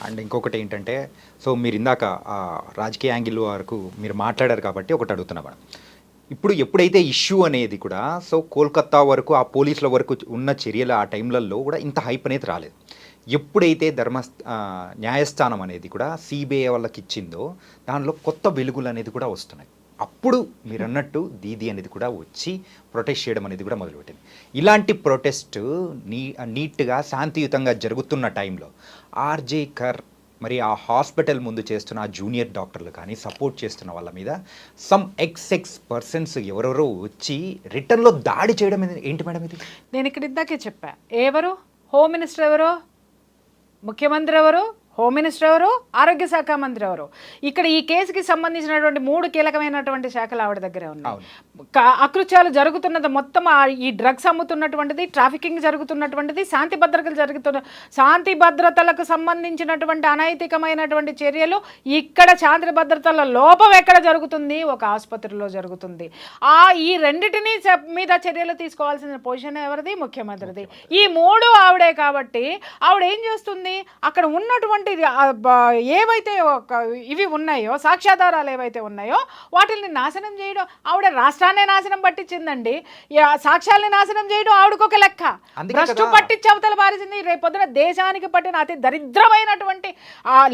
And ఇంకొకటి ఏంటంటే, so మీరు ఇందాక రాజకీయ యాంగిల్ వరకు మీరు మాట్లాడారు కాబట్టి ఒకటి అడుగుతున్నా మేడం. ఇప్పుడు ఎప్పుడైతే ఇష్యూ అనేది కూడా సో కోల్కతా వరకు ఆ పోలీసుల వరకు ఉన్న చర్యలు ఆ టైంలలో కూడా ఇంత హైప్ అనేది రాలేదు. ఎప్పుడైతే న్యాయస్థానం అనేది కూడా సిబిఐ వాళ్ళకి ఇచ్చిందో దానిలో కొత్త వెలుగులు అనేది కూడా వస్తున్నాయి. అప్పుడు మీరన్నట్టు దీది అనేది కూడా వచ్చి ప్రొటెస్ట్ చేయడం అనేది కూడా మొదలుపెట్టింది. ఇలాంటి ప్రొటెస్ట్ నీట్గా శాంతియుతంగా జరుగుతున్న టైంలో ఆర్జే కర్ మరి ఆ హాస్పిటల్ ముందు చేస్తున్న ఆ జూనియర్ డాక్టర్లు కానీ సపోర్ట్ చేస్తున్న వాళ్ళ మీద సమ్ ఎక్స్ పర్సన్స్ ఎవరెవరో వచ్చి రిటర్న్లో దాడి చేయడం ఏంటి మేడం ఇది? నేను ఇక్కడ ఇందాకే చెప్పా, ఎవరు హోమ్ మినిస్టర్ ఎవరు, ముఖ్యమంత్రి ఎవరు, హోమ్ మినిస్టర్ ఎవరు, ఆరోగ్య శాఖ మంత్రి ఎవరు. ఇక్కడ ఈ కేసుకి సంబంధించినటువంటి 3 కీలకమైనటువంటి శాఖలు ఆవిడ దగ్గరే ఉన్నాయి. అకృత్యాలు జరుగుతున్నది మొత్తం ఈ డ్రగ్స్ అమ్ముతున్నటువంటిది, ట్రాఫికింగ్ జరుగుతున్నటువంటిది, శాంతి భద్రతలకు సంబంధించినటువంటి అనైతికమైనటువంటి చర్యలు ఇక్కడ శాంతి భద్రతల లోపం ఎక్కడ జరుగుతుంది, ఒక ఆసుపత్రిలో జరుగుతుంది. ఈ రెండిటిని మీద చర్యలు తీసుకోవాల్సిన పొజిషన్ ఎవరిది, ముఖ్యమంత్రిది. ఈ 3 ఆవిడే కాబట్టి ఆవిడ ఏం చేస్తుంది, అక్కడ ఉన్నటువంటి ఏవైతే ఇవి ఉన్నాయో సాక్ష్యాధారాలు ఏవైతే ఉన్నాయో వాటిని నాశనం చేయడం. ఆవిడ రాష్ట్రాన్ని నాశనం పట్టించిందండి, సాక్ష్యాలని నాశనం చేయడం ఆవిడకొక లెక్క. భ్రష్టు పట్టించి అవతల పారేసింది. రేపొద్దున దేశానికి పట్టిన అతి దరిద్రమైనటువంటి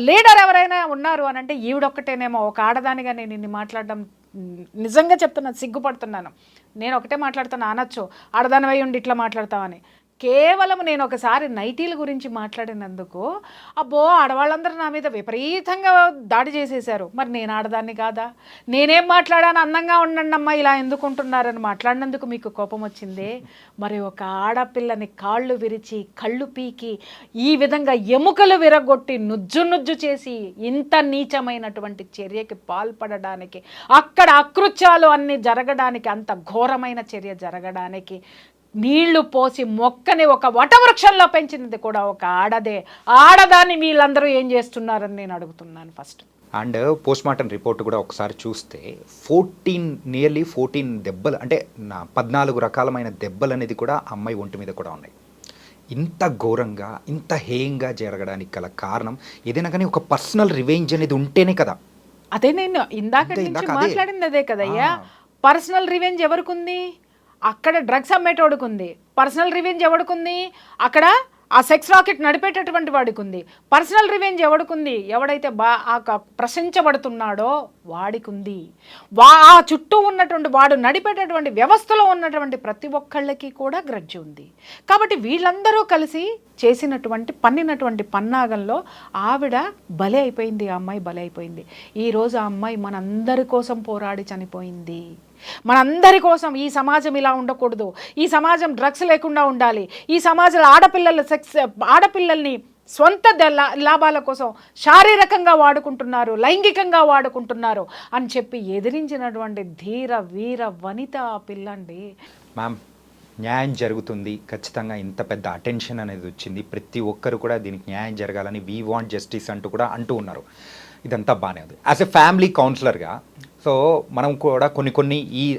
లీడర్ ఎవరైనా ఉన్నారు అని అంటే ఈవిడొక్కటేనేమో. ఒక ఆడదానిగా నేను ఇన్ని మాట్లాడడం నిజంగా చెప్తున్నా, సిగ్గుపడుతున్నాను. నేను ఒకటే మాట్లాడుతున్నా, అనొచ్చు ఆడదానివై ఉండి ఇట్లా మాట్లాడతామని. కేవలం నేను ఒకసారి నైటీల గురించి మాట్లాడినందుకు అబ్బో ఆడవాళ్ళందరూ నా మీద విపరీతంగా దాడి చేసేశారు. మరి నేను ఆడదాన్ని కాదా, నేనేం మాట్లాడాను, అందంగా ఉండండి అమ్మా ఇలా ఎందుకుంటున్నారని మాట్లాడినందుకు మీకు కోపం వచ్చిందే. మరి ఒక ఆడపిల్లని కాళ్ళు విరిచి కళ్ళు పీకి ఈ విధంగా ఎముకలు విరగొట్టి నుజ్జు చేసి ఇంత నీచమైనటువంటి చర్యకి పాల్పడడానికి, అక్కడ అకృత్యాలు అన్ని జరగడానికి, అంత ఘోరమైన చర్య జరగడానికి నీళ్లు పోసి మొక్కని ఒక వటవృక్షంలో పెంచినది కూడా ఒక ఆడదే. ఆడదాన్ని వీళ్ళందరూ ఏం చేస్తున్నారని నేను అడుగుతున్నాను first. And post mortem report కూడా ఒకసారి చూస్తే నియర్లీ 14 దెబ్బలు, అంటే 14 రకాలమైన దెబ్బలు అనేది కూడా అమ్మాయి ఒంటి మీద కూడా ఉన్నాయి. ఇంత ఘోరంగా ఇంత హేయంగా జరగడానికి గల కారణం ఏదైనా కానీ ఒక పర్సనల్ రివెంజ్ అనేది ఉంటేనే కదా. అదే నేను ఇందాక మాట్లాడింది అదే కదయ్యా. పర్సనల్ రివెంజ్ ఎవరికి ఉంది, అక్కడ డ్రగ్స్ అమ్మేటోడికి ఉంది. పర్సనల్ రివెంజ్ ఎవడికుంది, అక్కడ ఆ సెక్స్ రాకెట్ నడిపేటటువంటి వాడికి ఉంది. పర్సనల్ రివెంజ్ ఎవడికుంది, ఎవడైతే ప్రశంసబడుతున్నాడో వాడికి ఉంది. ఆ చుట్టూ ఉన్నటువంటి వాడు నడిపేటటువంటి వ్యవస్థలో ఉన్నటువంటి ప్రతి ఒక్కళ్ళకి కూడా గ్రడ్జి ఉంది. కాబట్టి వీళ్ళందరూ కలిసి పన్నినటువంటి పన్నాగంలో ఆవిడ బలి అయిపోయింది. ఆ అమ్మాయి బలి అయిపోయింది. ఈరోజు ఆ అమ్మాయి మనందరి కోసం పోరాడి చనిపోయింది. మనందరి కోసం. ఈ సమాజం ఇలా ఉండకూడదు, ఈ సమాజం డ్రగ్స్ లేకుండా ఉండాలి, ఈ సమాజంలో ఆడపిల్లల్ని స్వంత లాభాల కోసం శారీరకంగా వాడుకుంటున్నారు, లైంగికంగా వాడుకుంటున్నారు అని చెప్పి ఎదిరించినటువంటి ధీర వీర వనిత ఆ పిల్లండి. మ్యామ్, న్యాయం జరుగుతుంది ఖచ్చితంగా. ఇంత పెద్ద అటెన్షన్ అనేది వచ్చింది, ప్రతి ఒక్కరు కూడా దీనికి న్యాయం జరగాలని వీ వాంట్ జస్టిస్ అంటూ ఉన్నారు. ఇదంతా బాగానే ఉంది. యాజ్ ఎ ఫ్యామిలీ కౌన్సిలర్గా సో మనం కూడా కొన్ని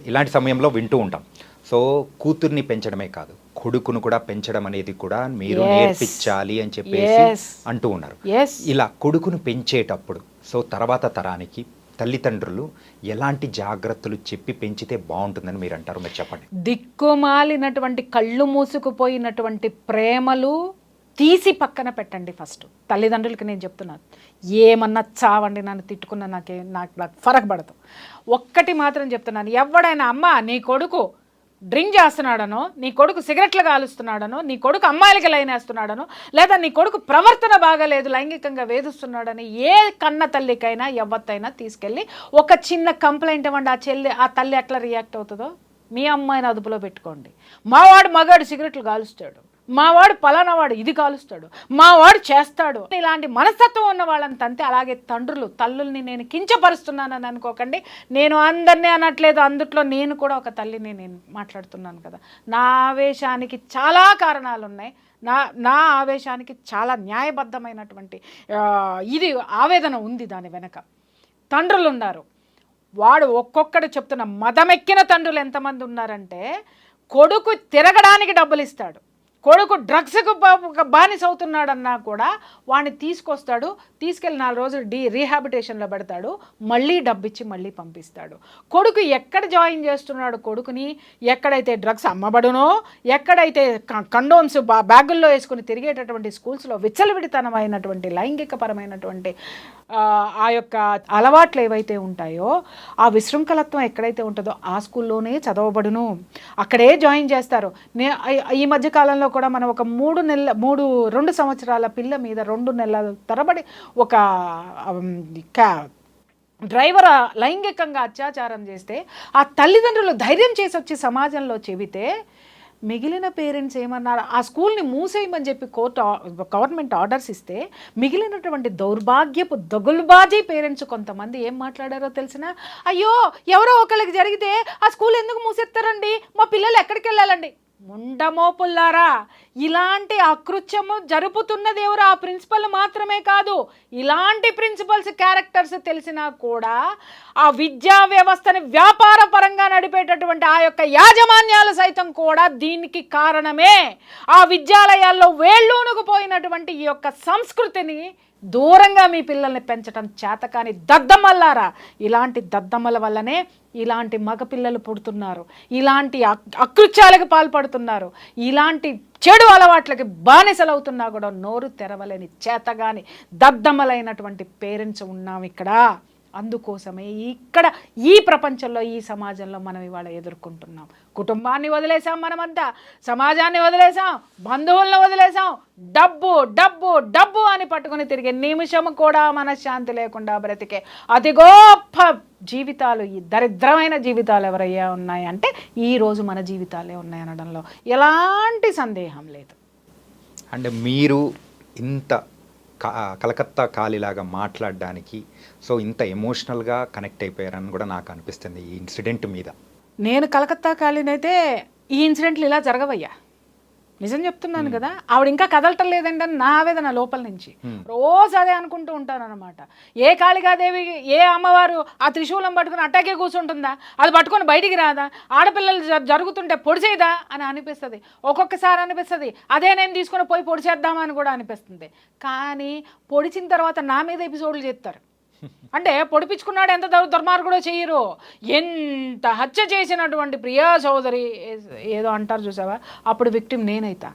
ఇలాంటి సమయంలో వింటూ ఉంటాం. సో కూతుర్ని పెంచడమే కాదు, కొడుకును కూడా పెంచడం అనేది కూడా మీరు నేర్పించాలి అని చెప్పేసి అంటూ ఉన్నారు. ఇలా కొడుకును పెంచేటప్పుడు సో తర్వాత తరానికి తల్లిదండ్రులు ఎలాంటి జాగ్రత్తలు చెప్పి పెంచితే బాగుంటుందని మీరు అంటారు? మీరు చెప్పండి. దిక్కుమాలినటువంటి కళ్ళు మూసుకుపోయినటువంటి ప్రేమలు తీసి పక్కన పెట్టండి. ఫస్ట్ తల్లిదండ్రులకి నేను చెప్తున్నాను, ఏమన్నా చావండి, నన్ను తిట్టుకున్నా నాకు ఫరక్ పడదు. ఒక్కటి మాత్రం చెప్తున్నాను, ఎవడైనా అమ్మ నీ కొడుకు డ్రింక్ చేస్తున్నాడనో, నీ కొడుకు సిగరెట్లు కాలుస్తున్నాడనో, నీ కొడుకు అమ్మాయిలకి లైన్ వేస్తున్నాడనో, లేదా నీ కొడుకు ప్రవర్తన బాగాలేదు లైంగికంగా వేధిస్తున్నాడని ఏ కన్న తల్లికైనా ఎవరితైనా తీసుకెళ్ళి ఒక చిన్న కంప్లైంట్ ఇవ్వండి. ఆ తల్లి ఎట్లా రియాక్ట్ అవుతుందో మీ అమ్మాయిని అదుపులో పెట్టుకోండి. మగాడు సిగరెట్లు కాలుస్తాడు, మావాడు పలానా వాడు ఇది కాలుస్తాడు, మావాడు చేస్తాడు, ఇలాంటి మనస్తత్వం ఉన్న వాళ్ళని తంతే. అలాగే తల్లుల్ని నేను కించపరుస్తున్నానని అనుకోకండి. నేను అందరినీ అనట్లేదు, అందుట్లో నేను కూడా ఒక తల్లిని నేను మాట్లాడుతున్నాను కదా. నా ఆవేశానికి చాలా కారణాలు ఉన్నాయి. నా ఆవేశానికి చాలా న్యాయబద్ధమైనటువంటి ఆవేదన ఉంది దాని వెనక. తండ్రులు ఉన్నారు, వాడు ఒక్కొక్కడు చెప్తున్న మదమెక్కిన తండ్రులు ఎంతమంది ఉన్నారంటే కొడుకు తిరగడానికి డబ్బులు ఇస్తాడు, కొడుకు డ్రగ్స్కు బానిస అవుతున్నాడన్నా కూడా వాడిని తీసుకొస్తాడు, తీసుకెళ్ళి 4 రోజులు రీహాబిటేషన్లో పెడతాడు, మళ్ళీ డబ్బిచ్చి మళ్ళీ పంపిస్తాడు. కొడుకు ఎక్కడ జాయిన్ చేస్తున్నాడు కొడుకుని, ఎక్కడైతే డ్రగ్స్ అమ్మబడునో, ఎక్కడైతే కండోమ్స్ బ్యాగుల్లో వేసుకుని తిరిగేటటువంటి స్కూల్స్లో విచ్చలవిడితనమైనటువంటి లైంగికపరమైనటువంటి ఆ యొక్క అలవాట్లు ఏవైతే ఉంటాయో, ఆ విశృంఖలత్వం ఎక్కడైతే ఉంటుందో ఆ స్కూల్లోనే చదవబడును, అక్కడే జాయిన్ చేస్తారు. ఈ మధ్యకాలంలో కూడా మనం ఒక 2 సంవత్సరాల పిల్ల మీద 2 నెలల తరబడి ఒక డ్రైవర్ లైంగికంగా అత్యాచారం చేస్తే ఆ తల్లిదండ్రులు ధైర్యం చేసి వచ్చి సమాజంలో చెబితే మిగిలిన పేరెంట్స్ ఏమన్నారు, ఆ స్కూల్ని మూసేయమని చెప్పి గవర్నమెంట్ ఆర్డర్స్ ఇస్తే మిగిలినటువంటి దౌర్భాగ్యపు దగులుబాజీ పేరెంట్స్ కొంతమంది ఏం మాట్లాడారో తెలిసిన, అయ్యో ఎవరో ఒకరికి జరిగితే ఆ స్కూల్ ఎందుకు మూసేస్తారండి, మా పిల్లలు ఎక్కడికి వెళ్ళాలండి. ముండమోపుల్లారా, ఇలాంటి అకృత్యము జరుపుతున్నది ఎవరు? ఆ ప్రిన్సిపల్ మాత్రమే కాదు, ఇలాంటి ప్రిన్సిపల్స్ క్యారెక్టర్స్ తెలిసినా కూడా ఆ విద్యా వ్యవస్థని వ్యాపార పరంగా నడిపేటటువంటి ఆ యొక్క యాజమాన్యాలు సైతం కూడా దీనికి కారణమే. ఆ విద్యాలయాల్లో వేళ్ళూనుకుపోయినటువంటి ఈ యొక్క సంస్కృతిని దూరంగా మీ పిల్లల్ని పెంచడం చేతకాని దద్దమ్మల్లారా, ఇలాంటి దద్దమ్మల వల్లనే ఇలాంటి మగపిల్లలు పుడుతున్నారు, ఇలాంటి అకృత్యాలకు పాల్పడుతున్నారు, ఇలాంటి చెడు అలవాట్లకి బానిసలవుతున్నా కూడా నోరు తెరవలేని చేతగాని దద్దమ్మలైనటువంటి పేరెంట్స్ ఉన్నాం ఇక్కడ. అందుకోసమే ఇక్కడ ఈ ప్రపంచంలో, ఈ సమాజంలో మనం ఇవాళ ఎదుర్కొంటున్నాం. కుటుంబాన్ని వదిలేసాం, మనమంతా సమాజాన్ని వదిలేసాం, బంధువులను వదిలేసాం, డబ్బు డబ్బు డబ్బు అని పట్టుకుని తిరిగే నిమిషం కూడా మనశ్శాంతి లేకుండా బ్రతికే అతి గొప్ప జీవితాలు, ఈ దరిద్రమైన జీవితాలు ఎవరయ్యా ఉన్నాయంటే ఈరోజు మన జీవితాలే ఉన్నాయనడంలో ఎలాంటి సందేహం లేదు. అంటే మీరు ఇంత కలకత్తా కాలిలాగా మాట్లాడడానికి సో ఇంత ఎమోషనల్గా కనెక్ట్ అయిపోయారని కూడా నాకు అనిపిస్తుంది ఈ ఇన్సిడెంట్ మీద. నేను కలకత్తా కాలినైతే ఈ ఇన్సిడెంట్లు ఇలా జరగవయ్యా, నిజం చెప్తున్నాను కదా. ఆవిడ ఇంకా కదలటం లేదండి అని నా ఆవేదన లోపల నుంచి రోజు అదే అనుకుంటూ ఉంటాను అనమాట. ఏ కాళికాదేవి, ఏ అమ్మవారు ఆ త్రిశూలం పట్టుకుని అట్టాకే కూర్చుంటుందా, అది పట్టుకొని బయటికి రాదా, ఆడపిల్లలు జరుగుతుంటే పొడిచేదా అని అనిపిస్తుంది. ఒక్కొక్కసారి అనిపిస్తుంది అదే నేను తీసుకుని పోయి పొడిచేద్దామని కూడా అనిపిస్తుంది. కానీ పొడిచిన తర్వాత నా మీద ఎపిసోడ్లు చేస్తారు. అంటే పొడిపించుకున్నాడు ఎంత దుర్మార్గుడో చెయ్యరు. ఎంత హత్య చేసినటువంటి ప్రియా చౌదరి ఏదో అంటారు చూసావా, అప్పుడు విక్టిమ్ నేనైతా.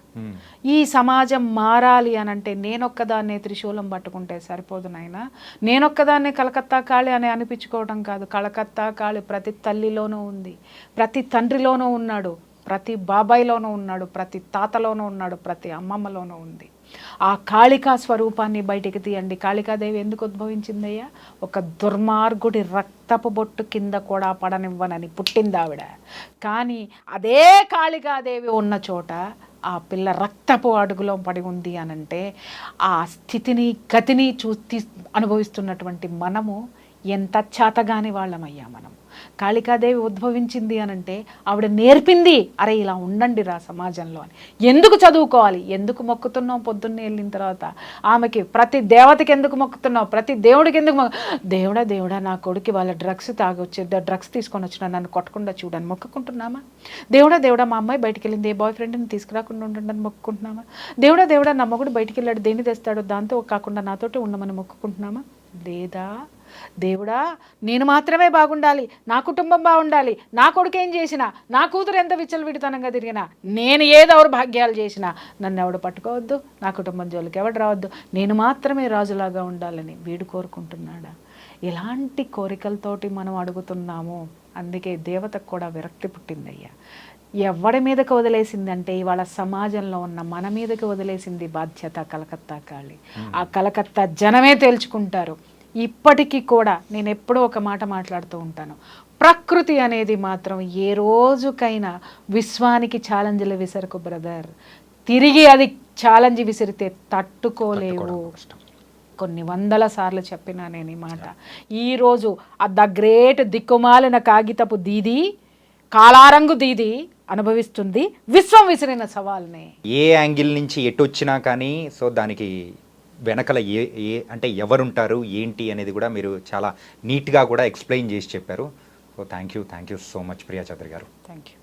ఈ సమాజం మారాలి అని అంటే నేనొక్కదాన్నే త్రిశూలం పట్టుకుంటే సరిపోదు నాయనా. నేనొక్కదాన్నే కలకత్తా కాళి అని అనిపించుకోవడం కాదు. కలకత్తా కాళి ప్రతి తల్లిలోనూ ఉంది, ప్రతి తండ్రిలోనూ ఉన్నాడు, ప్రతి బాబాయిలోనూ ఉన్నాడు, ప్రతి తాతలోనూ ఉన్నాడు, ప్రతి అమ్మమ్మలోనూ ఉంది. ఆ కాళికా స్వరూపాన్ని బయటికి తీయండి. కాళికాదేవి ఎందుకు ఉద్భవించిందయ్యా? ఒక దుర్మార్గుడి రక్తపు బొట్టు కింద కూడా పడనివ్వనని పుట్టింది ఆవిడ. కానీ అదే కాళికాదేవి ఉన్న చోట ఆ పిల్ల రక్తపు అడుగులో పడి ఉంది అనంటే ఆ స్థితిని గతిని అనుభవిస్తున్నటువంటి మనము ఎంత చేతగాని వాళ్ళమయ్యా మనం. కాళికాదేవి ఉద్భవించింది అనంటే ఆవిడ నేర్పింది, అరే ఇలా ఉండండి రా సమాజంలో అని. ఎందుకు చదువుకోవాలి, ఎందుకు మొక్కుతున్నావు పొద్దున్నే వెళ్ళిన తర్వాత ఆమెకి, ప్రతి దేవతకి ఎందుకు మొక్కుతున్నావు, ప్రతి దేవుడికి ఎందుకు దేవుడా దేవుడా నా కొడుకు వాళ్ళ డ్రగ్స్ డ్రగ్స్ తీసుకొని వచ్చినా నన్ను కొట్టకుండా చూడని మొక్కుకుంటున్నామా? దేవుడా దేవుడా మా అమ్మాయి బయటికి వెళ్ళింది, ఏ బాయ్ ఫ్రెండ్ని తీసుకురాకుండా ఉండండి మొక్కుకుంటున్నామా? దేవుడా దేవుడా నా మొగుడు బయటికి వెళ్ళాడు, దేన్ని తెస్తాడు, దాంతో కాకుండా నాతోటి ఉండమని మొక్కుకుంటున్నామా? లేదా దేవుడా నేను మాత్రమే బాగుండాలి, నా కుటుంబం బాగుండాలి, నా కొడుకు ఏం చేసినా, నా కూతురు ఎంత విచ్చలవిడితనంగా తిరిగినా, నేను ఏ దౌర్భాగ్యాలు చేసినా నన్ను ఎవడు పట్టుకోవద్దు, నా కుటుంబం జోలికి ఎవడు రావద్దు, నేను మాత్రమే రాజులాగా ఉండాలని వీడు కోరుకుంటున్నాడా? ఎలాంటి కోరికలతోటి మనం అడుగుతున్నాము. అందుకే దేవతకు కూడా విరక్తి పుట్టిందయ్యా. ఎవడి మీదకి వదిలేసిందంటే ఇవాళ సమాజంలో ఉన్న మన మీదకి వదిలేసింది బాధ్యత కలకత్తా కాళి. ఆ కలకత్తా జనమే తేల్చుకుంటారు. ఇప్పటికీ కూడా నేను ఎప్పుడూ ఒక మాట మాట్లాడుతూ ఉంటాను, ప్రకృతి అనేది మాత్రం ఏ రోజుకైనా విశ్వానికి ఛాలెంజ్లు విసరకు బ్రదర్, తిరిగి అది ఛాలెంజ్ విసిరితే తట్టుకోలేవు. కొన్ని వందల సార్లు చెప్పినా నేను ఈ మాట. ఈరోజు ద గ్రేట్ దిక్కుమాలిన కాగితపు దీది, కాలారంగు దీది అనుభవిస్తుంది విశ్వం విసిరిన సవాల్ని. ఏ యాంగిల్ నుంచి ఎటు వచ్చినా కానీ సో దానికి వెనకల ఏ అంటే ఎవరుంటారు ఏంటి అనేది కూడా మీరు చాలా నీట్గా కూడా ఎక్స్ప్లెయిన్ చేసి చెప్పారు. So thank you so much Priya Chaudhary గారు. Thank you.